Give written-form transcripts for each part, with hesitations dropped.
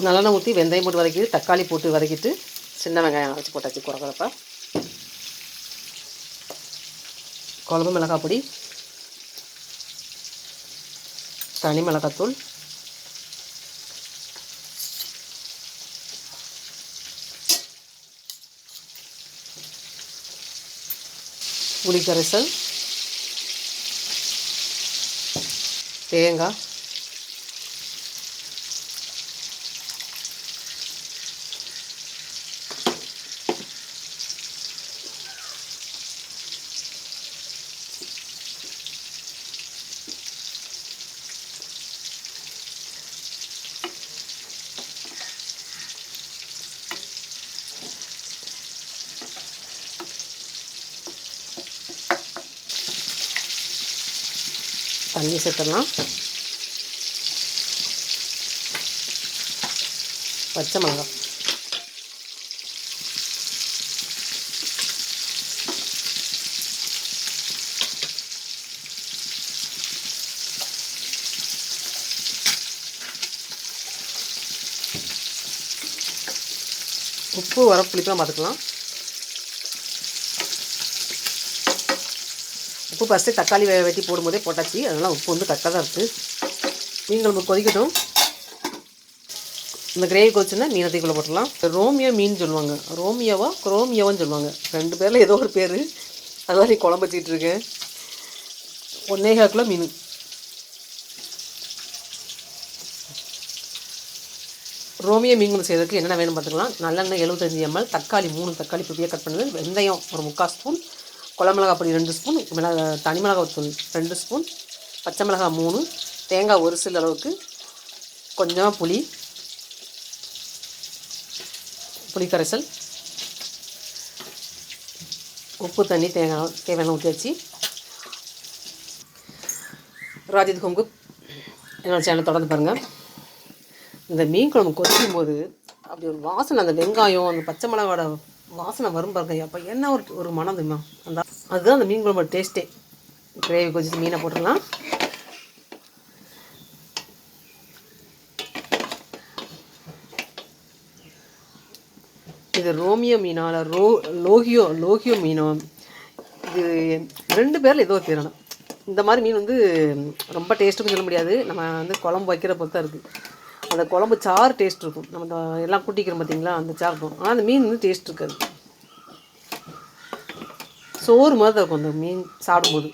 நல்லெண்ணெய் ஊற்றி வெந்தயம் போட்டு வதக்கிட்டு தக்காளி போட்டு வதக்கிட்டு சின்ன வெங்காயம் அரைச்சி போட்டாச்சு குறக்குறப்ப. குழம்பு மிளகாய் பொடி, தனி மிளகாத்தூள், புளி கரைசல், தேங்காய், தண்ணி சேர்த்துடலாம். பச்சை மிளகாய், உப்பு வரப்புளிப்பெலாம் பார்த்துக்கலாம். உப்பு ஃபஸ்ட்டு தக்காளி வெட்டி போடும்போதே போட்டாச்சு, அதனால் உப்பு வந்து கரெக்டாக தான் இருக்குது. மீன் குழம்பு கொதிக்கட்டும். இந்த கிரேவி கொதிச்சுன்னா மீனை தீக்குள்ளே போட்டுடலாம். ரோமியோ மீன் சொல்லுவாங்க, குரோமியோவான்னு சொல்லுவாங்க. 2 பேரில் ஏதோ ஒரு பேர். அதுதான் நீ குழம்பு வச்சுக்கிட்டு இருக்கேன். 1.25 கிலோ மீன். ரோமியோ மீன் குழம்பு செய்யறதுக்கு என்னென்ன வேணும் பார்த்துக்கலாம். நல்லெண்ணெய் 75 ml, தக்காளி 3 தக்காளி பொடியாக கட் பண்ணுது, வெந்தயம் ஒரு 3/4 ஸ்பூன், குழம்புமிளகாய் பொடி 2 ஸ்பூன், தனி மிளகாய் தூள் 2 ஸ்பூன், பச்சை மிளகாய் 3, தேங்காய் ஒரு சில அளவுக்கு, கொஞ்சமாக புளி கரைசல், உப்பு, தண்ணி, தேவையான ஊற்றியாச்சு. ராஜித் ஹோம் குக் என்னோடய சேனல் தொடர்ந்து பாருங்கள். இந்த மீன் குழம்பு கொதிக்கும் போது அப்படி ஒரு வாசனை, அந்த வெங்காயம் அந்த பச்சை மிளகாவோட வாசனை வரும் பாருங்க. அப்போ என்ன ஒரு மனம் தெரியுமா, அதுதான் அந்த மீன் குழம்போட டேஸ்ட்டே. கிரேவி கொதிச்சு மீனை போட்டுடலாம். இது ரோமியோ மீனா இல்லை லோகியோ மீனோ, இது 2 பேரில் ஏதோ ஒரு பேரான. இந்த மாதிரி மீன் வந்து ரொம்ப டேஸ்ட்டுன்னு சொல்ல முடியாது. நம்ம வந்து குழம்பு வைக்கிற பொறுத்தா இருக்குது. அந்த குழம்பு சாறு டேஸ்ட் இருக்கும். நம்ம எல்லாம் கூட்டிக்கிறோம் பார்த்தீங்களா, அந்த சாறு இருக்கும். ஆனால் அந்த மீன் வந்து டேஸ்ட் இருக்காது. சோறு மாதிரி தான் இருக்கும் அந்த மீன் சாப்பிடும்போது.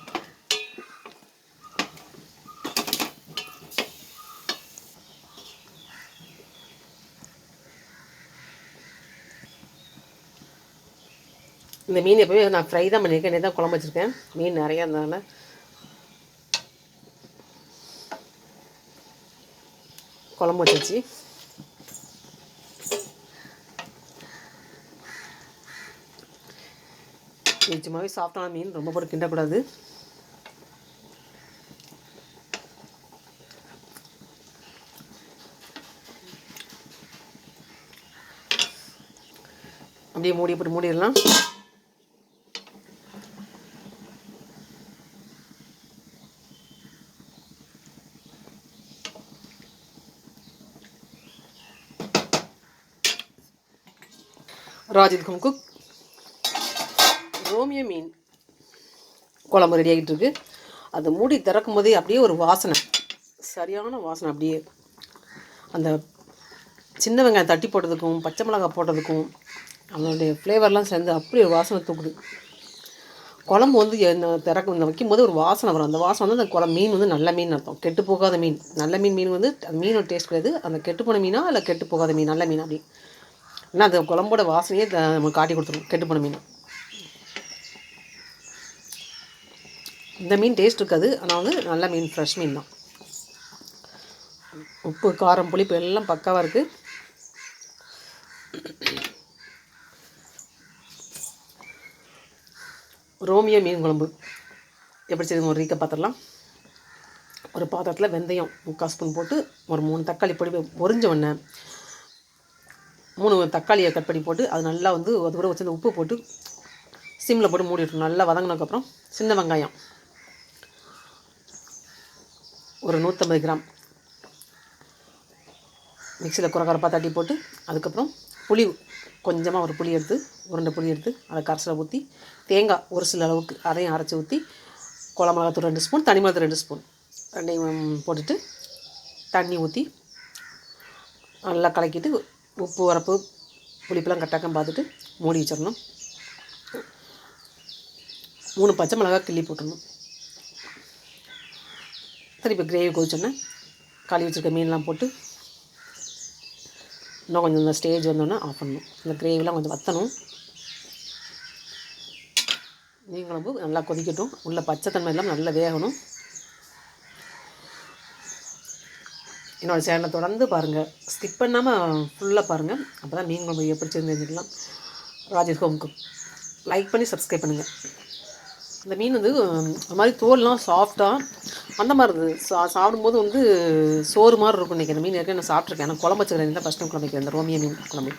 இந்த மீன் எப்போவே நான் ஃப்ரை தான் பண்ணியிருக்கேன். என்னை தான் குழம்பு வச்சுருக்கேன். மீன் நிறையா இருந்ததுனால குழம்பு வச்சாச்சு. நிச்சயமாகவே சாஃப்டான மீன், ரொம்ப போட்டு கிண்டக்கூடாது. அப்படியே மூடி போட்டு மூடிடலாம். ராஜித் ஹோம் குக் ரோமியோ மீன் குழம்பு ரெடி ஆகிட்டு இருக்கு. அதை மூடி திறக்கும் போதே அப்படியே ஒரு வாசனை, சரியான வாசனை. அப்படியே அந்த சின்ன வெங்காயம் தட்டி போட்டதுக்கும் பச்சை மிளகாய் போட்டதுக்கும் அதனுடைய ஃப்ளேவர்லாம் சேர்ந்து அப்படி ஒரு வாசனை தூக்குது. குழம்பு வந்து இந்த வைக்கும்போது ஒரு வாசனை வரும். அந்த வாசனை வந்து அந்த மீன் வந்து நல்ல மீன் அர்த்தம், கெட்டு போகாத மீன். நல்ல மீன் வந்து அந்த மீனோட டேஸ்ட் கிடையாது. அந்த கெட்டு போன மீனா இல்லை கெட்டு போகாத மீன், நல்ல மீன் அப்படி. ஏன்னா அந்த குழம்போட வாசனையே நமக்கு காட்டி கொடுத்துரும் கெட்டு போன மீன். இந்த மீன் டேஸ்ட் இருக்காது, ஆனால் வந்து நல்ல மீன், ஃப்ரெஷ் மீன் தான். உப்பு, காரம், புளிப்பு எல்லாம் பக்காவாக இருக்குது. ரோமியோ மீன் குழம்பு எப்படி செய்யுது ஒரு ரீக்க பார்த்துடலாம். ஒரு பாத்திரத்தில் வெந்தயம் 3/4 ஸ்பூன் போட்டு ஒரு 3 தக்காளி பொடி பொரிஞ்ச உடனே 3 தக்காளியை கட் பண்ணி போட்டு அது நல்லா வந்து அது கூட வச்சு உப்பு போட்டு சிம்மில் போட்டு மூடி விட்டுரும். நல்லா வதங்கினதுக்கப்புறம் சின்ன வெங்காயம் ஒரு 150 கிராம், மிக்சியில் குறப்பாக தட்டி போட்டு அதுக்கப்புறம் புளி கொஞ்சமாக ஒரு புளி எடுத்து உருண்டை புளி எடுத்து அதை கரைசலை ஊற்றி தேங்காய் ஒரு சில அளவுக்கு அதையும் அரைச்சி ஊற்றி குழம்பு மிளகாத்தூள் 2 ஸ்பூன், தனி மிளகாத்தூள் 2 ஸ்பூன் ரெண்டையும் போட்டுட்டு தண்ணி ஊற்றி நல்லா கலக்கிட்டு உப்பு உரப்பு புளிப்பெல்லாம் கட்டாக்கம் பார்த்துட்டு மூடி வச்சிடணும். 3 பச்சை மிளகாய் கிள்ளி போட்டுடணும். சரி, இப்போ கிரேவி கொதிச்சோன்னே கழுவி வச்சுருக்க மீன்லாம் போட்டு இன்னும் கொஞ்சம் இந்த ஸ்டேஜ் வந்தோன்னே ஆஃப் பண்ணணும். இந்த கிரேவிலாம் கொஞ்சம் வற்றணும். மீன் குழம்பு நல்லா கொதிக்கட்டும். உள்ள பச்சைத்தன்மை எல்லாம் நல்லா வேகணும். என்னோடய சேனலை தொடர்ந்து பாருங்கள், ஸ்கிப் பண்ணாமல் ஃபுல்லாக பாருங்கள். அப்போ தான் மீன் குழம்பு எப்படி தெரிஞ்சுக்கலாம். ராஜேஷ் ஹோம் குக் லைக் பண்ணி சப்ஸ்கிரைப் பண்ணுங்கள். இந்த மீன் வந்து ஒரு மாதிரி தோல்லாம் சாஃப்டாக அந்த மாதிரி இருந்தது. சாப்பிடும்போது வந்து சோறு மாதிரி இருக்கும். இன்றைக்கி அந்த மீன் ஏற்கனவே நான் சாப்பிட்ருக்கேன். ஆனால் குழம்பு வச்சுக்கிறேன் தான் ஃபஸ்ட் டைம் குழம்பு வைக்கிறேன். இந்த ரோமியா மீன் குழம்பு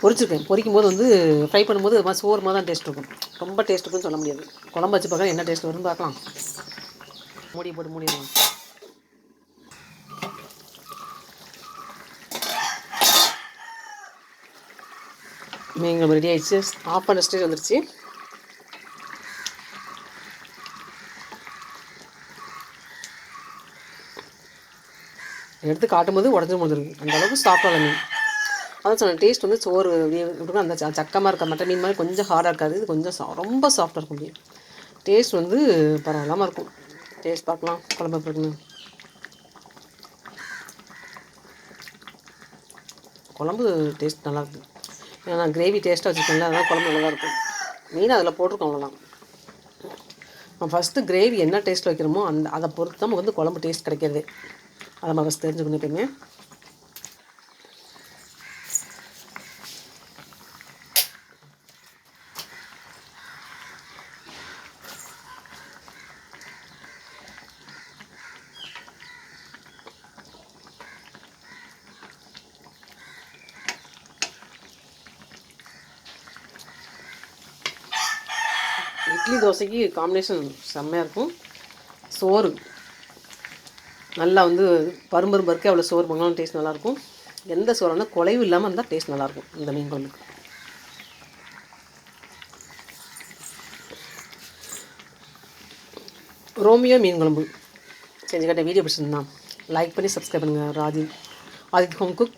பொரிச்சிருக்கேன். பொரிக்கும் போது வந்து ஃப்ரை பண்ணும்போது அது மாதிரி சோறு மாதிரி தான் டேஸ்ட் இருக்கும். ரொம்ப டேஸ்ட் இருக்குன்னு சொல்ல முடியாது. குழம்பு வச்சு பார்க்கலாம் என்ன டேஸ்ட் வரும்னு பார்க்கலாம். மூடி போட்டு மூடிடலாம். மீன் குழம்பு ரெடி ஆகிடுச்சு. ஆஃப் பண்ண ஸ்டேஜ் வந்துடுச்சு. எடுத்து காட்டும்போது உடஞ்சி முடிஞ்சிருக்கு. அந்த அளவுக்கு சாப்பிட்டால மீன். அதான் சொன்னேன், டேஸ்ட் வந்து சோறு இருக்கும். அந்த சக்கமாக இருக்க மற்ற மீன் மாதிரி கொஞ்சம் ஹார்டாக இருக்காது. இது கொஞ்சம் ரொம்ப சாஃப்டாக இருக்கும் மீன். டேஸ்ட் வந்து பரவாயில்லாமல் இருக்கும். டேஸ்ட் பார்க்கலாம் குழம்பு எப்படி இருக்குன்னு. குழம்பு டேஸ்ட் நல்லாயிருக்கும். ஏன்னா கிரேவி டேஸ்ட்டாக வச்சுருக்கேன்ல, அதெல்லாம் குழம்பு நல்லா தான் இருக்கும். மீன் அதில் போட்டிருக்கோம், அவ்வளோதான். நம்ம ஃபஸ்ட்டு கிரேவி என்ன டேஸ்ட் வைக்கிறோமோ அதை பொறுத்து தான் வந்து குழம்பு டேஸ்ட் கிடைக்கிறது. அதை நம்ம ஃபஸ்ட் தெரிஞ்சுக்கணும். எப்பயுமே இட்லி தோசைக்கு காம்பினேஷன் செம்மையாக இருக்கும். சோறு நல்லா வந்து பரும்பருக்க அவ்வளோ சோறு பண்ணாலும் டேஸ்ட் நல்லாயிருக்கும். எந்த சோறுனா குலைவு இல்லாமல் இருந்தால் டேஸ்ட் நல்லாயிருக்கும் இந்த மீன் குழம்புக்கு. ரோமியோ மீன் குழம்பு செஞ்சுக்கிட்ட வீடியோ பிடிச்சிருந்தான் லைக் பண்ணி சப்ஸ்கிரைப் பண்ணுங்கள். ஆதித் ஹோம் குக்